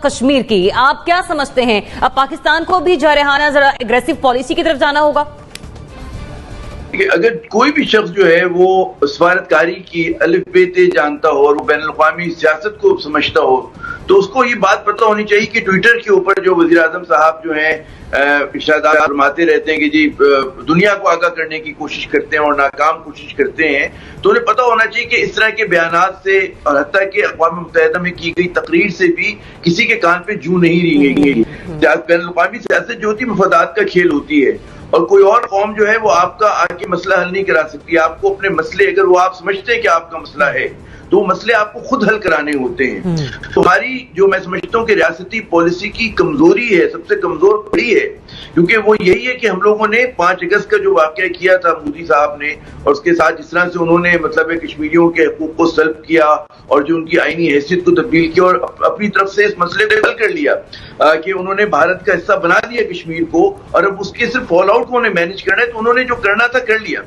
कश्मीर की, आप क्या समझते हैं, अब पाकिस्तान को भी जारहाना जरा एग्रेसिव पॉलिसी की तरफ जाना होगा? अगर कोई भी शख्स जो है वो सफारतकारी की अलिफ बे ते जानता हो और वो बैनुल-अक़वामी सियासत को समझता हो, तो उसको ये बात पता होनी चाहिए कि ट्विटर के ऊपर जो वज़ीर आज़म साहब जो हैं इरशादात फरमाते रहते हैं कि जी दुनिया को आगाह करने की कोशिश करते हैं और नाकाम कोशिश करते हैं, तो उन्हें पता होना चाहिए कि इस तरह के बयानात से और हत्ता कि अक़वाम मुत्तहिदा में की गई तकरीर से भी किसी के कान पे जूं नहीं रही गई। बैनुल-अक़वामी सियासत जो होती है मफादात का खेल होती है और कोई और कौम जो है वो आपका आके मसला हल नहीं करा सकती। आपको अपने मसले, अगर वो आप समझते हैं कि आपका मसला है, तो वो मसले आपको खुद हल कराने होते हैं। तो हमारी जो मैं समझता हूँ कि रियासती पॉलिसी की कमजोरी है, सबसे कमजोर पड़ी है, क्योंकि वो यही है कि हम लोगों ने 5 अगस्त का जो वाकया किया था मोदी साहब ने, और उसके साथ जिस तरह से उन्होंने मतलब कश्मीरियों के हकूक को सल्ब किया और जो उनकी आईनी हैसियत को तब्दील किया और अपनी तरफ से इस मसले को हल कर लिया कि उन्होंने भारत का हिस्सा बना दिया कश्मीर को, और अब उसके सिर्फ फॉल आउट को उन्हें मैनेज करना है, तो उन्होंने जो करना था कर लिया।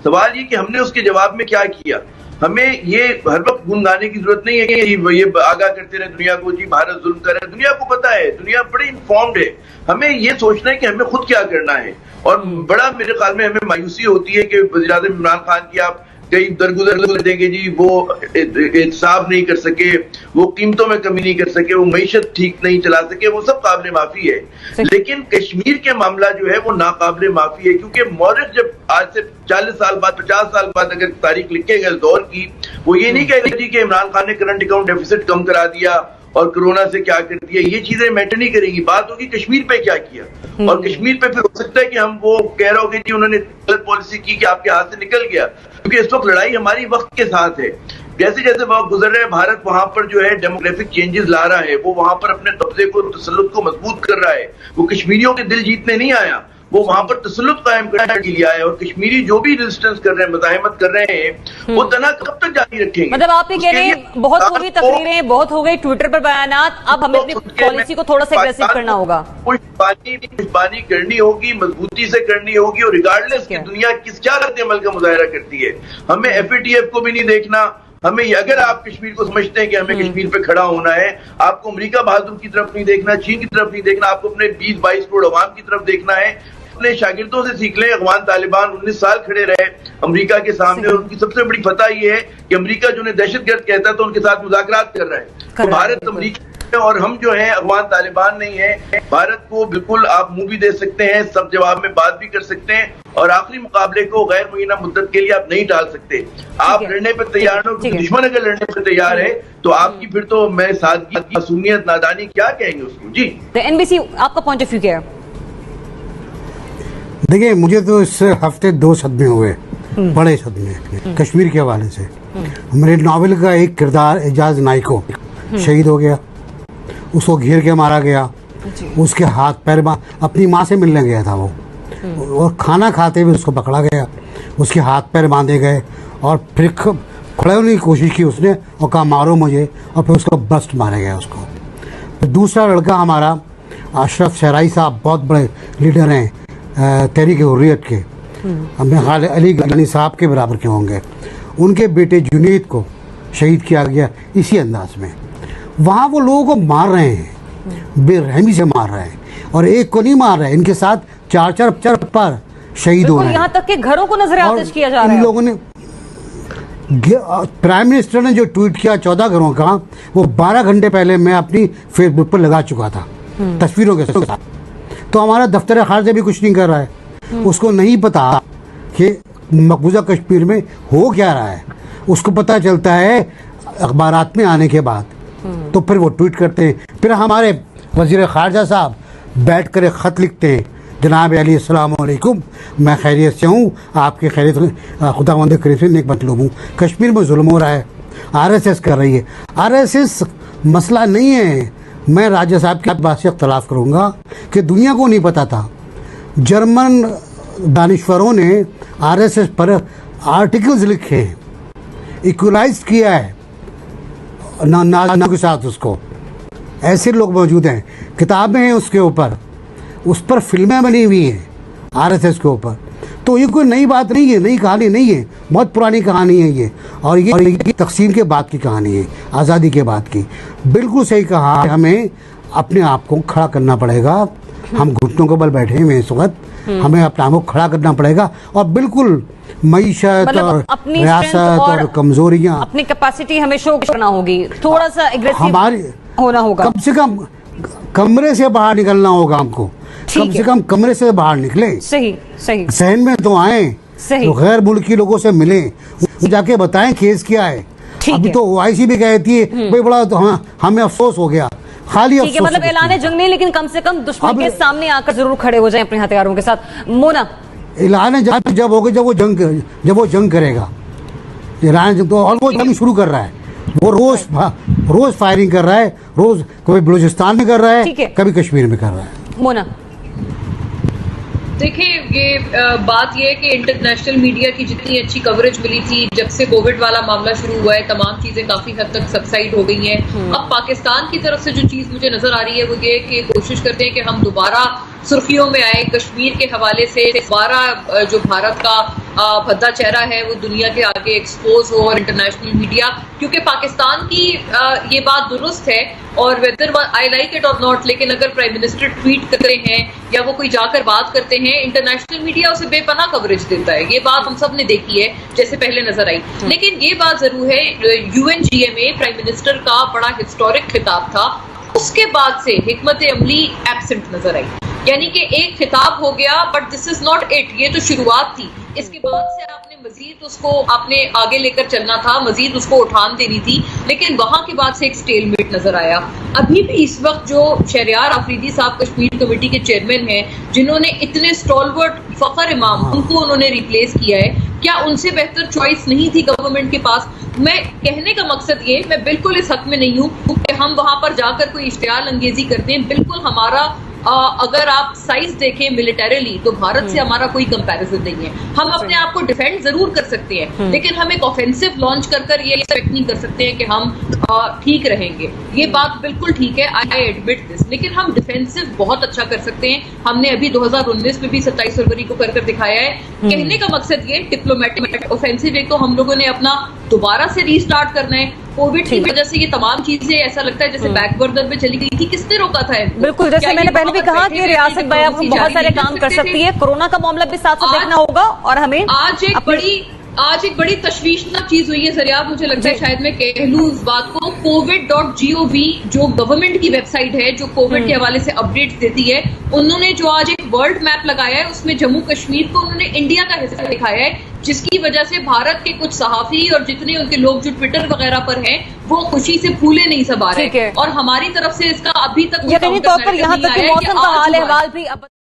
सवाल ये कि हमने उसके जवाब में क्या किया। हमें ये हर वक्त गुनगाने की जरूरत नहीं है कि ये आगाह करते रहे दुनिया को, जी भारत जुल्म कर रहा है। दुनिया को पता है, दुनिया बड़ी इन्फॉर्म्ड है। हमें ये सोचना है कि हमें खुद क्या करना है। और बड़ा मेरे ख्याल में हमें मायूसी होती है कि वज़ीर आज़म इमरान खान की आप कई दरगुजर देंगे, जी वो इंसाफ नहीं कर सके, वो कीमतों में कमी नहीं कर सके, वो मईशत ठीक नहीं चला सके, वो सब काबिल माफी है। लेकिन कश्मीर के मामला जो है वो नाकाबिल माफी है, क्योंकि मौरख जब आज से 40 साल बाद 50 साल बाद अगर तारीख लिखेगा इस दौर की, वो ये नहीं कहेगा जी कि इमरान खान ने करंट अकाउंट डेफिसिट कम करा दिया और कोरोना से क्या कर दिया। ये चीजें मैटर नहीं करेंगी, बात होगी कश्मीर पे क्या किया। और कश्मीर पे फिर हो सकता है कि हम वो कह रहे हो कि जी उन्होंने गलत पॉलिसी की कि आपके हाथ से निकल गया, क्योंकि इस वक्त लड़ाई हमारी वक्त के साथ है। जैसे जैसे वक्त गुजर रहे हैं, भारत वहां पर जो है डेमोग्राफिक चेंजेस ला रहा है, वो वहां पर अपने कब्जे को, तसल्लुत को मजबूत कर रहा है। वो कश्मीरियों के दिल जीतने नहीं आया, वो वहां पर तसल्लुत कायम करने के लिए आया। और कश्मीरी जो भी रेजिस्टेंस कर रहे हैं, मज़ाहिमत कर रहे हैं, वो तना कब तक जारी रखेंगे? मतलब आप ये कह रहे हैं बहुत हो गई तकरीरें, बहुत हो गई ट्विटर पर बयानात, अब हमें अपनी पॉलिसी को थोड़ा सा एग्रेसिव करना होगा, पुष्पानी करनी होगी, मजबूती से करनी होगी, और रिगार्डलेस की दुनिया किस क्या रद्द अमल का मुजाहरा करती है। हमें FATF को भी नहीं देखना। हमें अगर आप कश्मीर को समझते हैं कि हमें कश्मीर पे खड़ा होना है, आपको अमेरिका बहादुर की तरफ नहीं देखना, चीन की तरफ नहीं देखना, आपको अपने 20-22 करोड़ अवाम की तरफ देखना है। अपने शागिर्दों से सीख लें। अफगान तालिबान 19 साल खड़े रहे अमेरिका के सामने, और उनकी सबसे बड़ी फतह ये है कि अमेरिका जो उन्हें दहशतगर्द कहता है तो उनके साथ मुज़ाकरात कर रहा है। तो भारत अमेरिका और हम जो हैं अफगान तालिबान नहीं है। भारत को बिल्कुल आप मुंह भी दे सकते हैं, सब जवाब में बात भी कर सकते हैं, और आखिरी मुकाबले को गैर मुइना मुद्दत के लिए आप नहीं टाल सकते। आप लड़ने पर तैयार हो, दुश्मन अगर लड़ने पर तैयार है तो आपकी फिर तो मैं सादगी, मासूमियत, नादानी क्या कहेंगे उसको। जी NBC आपका पॉइंट ऑफ व्यू क्या है? देखिए, मुझे तो इस हफ्ते 2 सदमे हुए, बड़े सदमे कश्मीर के हवाले से। मेरे नावल का एक किरदार एजाज नाइको शहीद हो गया, उसको घेर के मारा गया, उसके हाथ पैर अपनी माँ से मिलने गया था वो, और खाना खाते हुए उसको पकड़ा गया, उसके हाथ पैर बांधे गए, और फिर खड़े होने की कोशिश की उसने और कहा मारो मुझे, और फिर उसको बस्ट मारा गया उसको। फिर दूसरा लड़का हमारा अशरफ शहराई साहब, बहुत बड़े लीडर हैं तहरीक-ए-हुर्रियत के, हमें खाल अली गलानी साहब के बराबर के होंगे। उनके बेटे जुनैद को शहीद किया गया इसी अंदाज में। वहाँ वो लोगों को मार रहे हैं, बेरहमी से मार रहे हैं, और एक को नहीं मार रहे हैं, इनके साथ 4-4 पर शहीद हो रहे हैं। यहाँ तक कि घरों को नजर आतिश किया जा रहा है। इन लोगों ने, प्राइम मिनिस्टर ने जो ट्वीट किया 14 घरों का, वो 12 घंटे पहले मैं अपनी फेसबुक पर लगा चुका था तस्वीरों के साथ। तो हमारा दफ्तर खारजा भी कुछ नहीं कर रहा है। उसको नहीं पता कि मकबूजा कश्मीर में हो क्या रहा है, उसको पता चलता है अखबारात में आने के बाद, तो फिर वो ट्वीट करते हैं। फिर हमारे वज़ीर ख़ारजा साहब बैठ कर एक ख़त लिखते हैं, जनाब अली अस्सलाम वालेकुम, मैं खैरियत से हूँ, आपकी खैरियत खुदावंद करीम से नेक मतलूब हूँ। कश्मीर में जुल्म हो रहा है, RSS कर रही है। RSS मसला नहीं है। मैं राजा साहब की बात से इख्तलाफ करूँगा कि दुनिया को नहीं पता था, जर्मन दानिश्वरों ने RSS पर आर्टिकल्स लिखे हैं, इक्वलाइज किया है ना के साथ उसको। ऐसे लोग मौजूद हैं, किताबें हैं उसके ऊपर, उस पर फिल्में बनी हुई हैं RSS के ऊपर। तो ये कोई नई बात नहीं है, नई कहानी नहीं है, बहुत पुरानी कहानी है ये। और ये तकसीम के बाद की कहानी है, आज़ादी के बाद की। बिल्कुल सही कहा, हमें अपने आप को खड़ा करना पड़ेगा। हम घुटनों के बल बैठे हुए इस वक्त, हमें अपने आप को खड़ा करना पड़ेगा और बिल्कुल मईशत मतलब और अपनी रियासत और कमजोरियाँ, अपनी कैपेसिटी हमें शो करना होगी, थोड़ा सा एग्रेसिव हमारी होना होगा। कम से कम कमरे से बाहर निकलना होगा हमको, कम से कम कमरे से बाहर निकले, सही सही सहन में तो आए, सही। तो गैर मुल्की लोगों से मिले, जाके बताएं केस क्या है। ठीक अभी है। तो OIC भी कहती है भाई बड़ा तो हमें अफसोस हो गया, खाली ठीक है, अफसोस मतलब हो ऐलान गया। जंग नहीं, लेकिन कम से कम दुश्मन अब- के सामने आकर जरूर खड़े हो जाएं अपने हथियारों के साथ। मोना, ऐलान जब होगा जब वो जंग करेगा। ईरान तो ऑलमोस्ट जंग शुरू कर रहा है, वो रोज फायरिंग कर रहा है, रोज कभी बलूचिस्तान में कर रहा ठीक है। है, कभी कश्मीर में कर रहा है। मोना, देखिए, ये बात ये है कि इंटरनेशनल मीडिया की जितनी अच्छी कवरेज मिली थी जब से कोविड वाला मामला शुरू हुआ है, तमाम चीजें काफी हद तक सबसाइड हो गई हैं। अब पाकिस्तान की तरफ से जो चीज मुझे नजर आ रही है वो ये कि कोशिश करते हैं कि हम दोबारा सुर्खियों में आए, कश्मीर के हवाले से दोबारा जो भारत का भद्दा चेहरा है वो दुनिया के आगे एक्सपोज हो, और इंटरनेशनल मीडिया, क्योंकि पाकिस्तान की ये बात दुरुस्त है और वेदर आई लाइक इट और नॉट, लेकिन अगर प्राइम मिनिस्टर ट्वीट करते हैं या वो कोई जाकर बात करते हैं, इंटरनेशनल मीडिया उसे बेपनाह कवरेज देता है। ये बात हम सब ने देखी है, जैसे पहले नजर आई। लेकिन ये बात जरूर है, UNGMA प्राइम मिनिस्टर का बड़ा हिस्टोरिक खिताब था, उसके बाद से हिकमत अमली एब्सेंट नजर आई। यानी कि एक खिताब हो गया, but this is not it, ये तो शुरुआत थी। इसके बाद से आपने मजीद उसको आपने आगे लेकर चलना था, मजीद उसको उठान देनी थी, लेकिन वहां के बाद से एक स्टेलमेट नजर आया। अभी भी इस वक्त जो शहरियार आफरीदी साहब कश्मीर कमेटी के चेयरमैन हैं, जिन्होंने इतने स्टॉलवर्ट फखर इमाम, उनको उन्होंने रिप्लेस किया है, क्या उनसे बेहतर चॉइस नहीं थी गवर्नमेंट के पास? मैं कहने का मकसद ये, मैं बिल्कुल इस हक में नहीं हूं कि हम वहां पर जाकर कोई इश्तियाल अंगेजी करते हैं। बिल्कुल हमारा अगर आप साइज देखें मिलिटरीली तो भारत से हमारा कोई कंपैरिजन नहीं है। हम अपने आप को डिफेंड जरूर कर सकते हैं, लेकिन हम एक ऑफेंसिव लॉन्च कर ये एक्सपेक्ट नहीं कर सकते हैं कि हम ठीक रहेंगे। ये बात बिल्कुल ठीक है, आई एडमिट दिस, लेकिन हम डिफेंसिव बहुत अच्छा कर सकते हैं। हमने अभी 2019 में भी 27 फरवरी को कर दिखाया है। कहने का मकसद ये, डिप्लोमेटिक ऑफेंसिव एक तो हम लोगों ने अपना दोबारा से रीस्टार्ट करना है। कोविड की वजह से ये तमाम चीजें ऐसा लगता है जैसे बैकबर्डर में चली गई थी, किसने रोका था? बिल्कुल, जैसे मैंने पहले भी कहा कि रियासत बहुत सारे काम कर सकती है, कोरोना का मामला भी साथ साथ देखना होगा। और हमें आज एक बड़ी तशवीशनाक चीज हुई है जरिया, मुझे लगता है शायद मैं कह लूं इस बात को, covid.gov जो गवर्नमेंट की वेबसाइट है जो कोविड के हवाले से अपडेट्स देती है, उन्होंने जो आज एक वर्ल्ड मैप लगाया है उसमें जम्मू कश्मीर को उन्होंने इंडिया का हिस्सा दिखाया है, जिसकी वजह से भारत के कुछ सहाफी और जितने उनके लोग जो ट्विटर वगैरह पर हैं वो खुशी से फूले नहीं समा रहे। और हमारी तरफ से इसका अभी तक यकीनी तौर पर यहाँ तक कि मौसम का हाल अहवाल भी अब